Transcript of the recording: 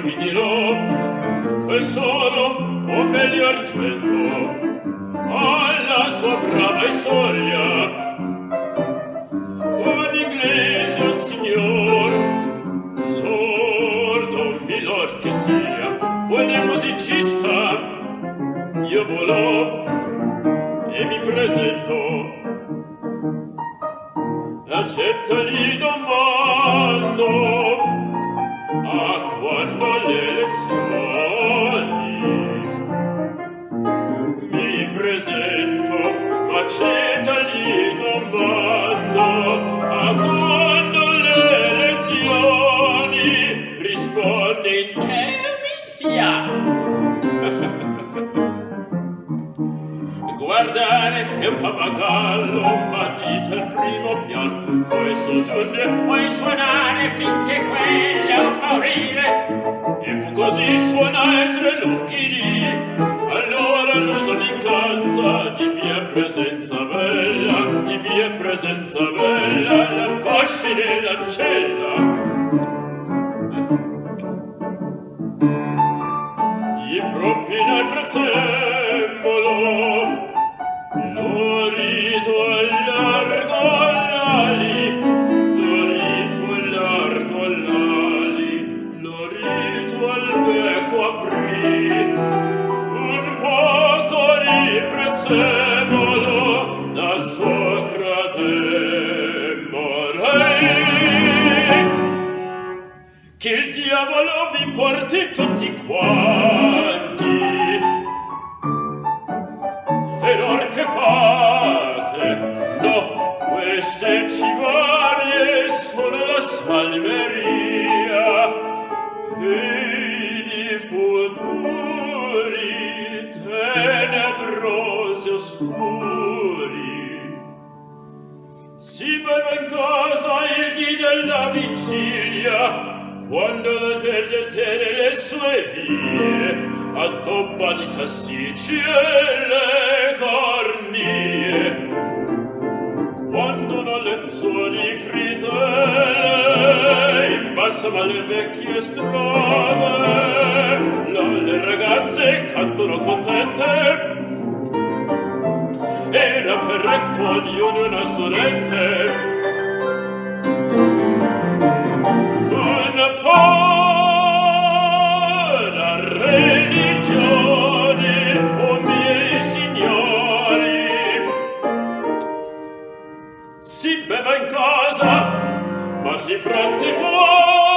vi dirò che sono un meglio argento alla sua brava storia. Un inglese, un signor, lord o milord che sia, buon musicista, io volò e mi presento. Accettali domando a quando le lezioni mi presento. Accettali domando a quando le lezioni rispondi in che minzia. Guardare è un pappagallo, ma dite il primo piano, poi soggiunge, puoi suonare finché quello morire. E fu così suonai 3 lunghi dì, allora l'uso l'incanza di mia presenza bella, la fascine l'ancella. I propine prezzemolo, l'orito largo l'ali, l'orito largo l'ali, l'orito al becco aprì, un poco di prezzemolo da Socrate morei. Che il diavolo vi porti tutti quanti. Per or che fate? No, queste cibarie sono la salmeria per i futuri tenebrosi oscuri. Si beve in casa il dì della vigilia, quando la terziere le sue vie addobba di salsicce le cornie, quando una lezzoni fritele imbalsama le vecchie strade, le ragazze cantano contente, era per raccogliere una studente. Una povera religione, o miei signori, si beva in casa, ma si pranzi fuori.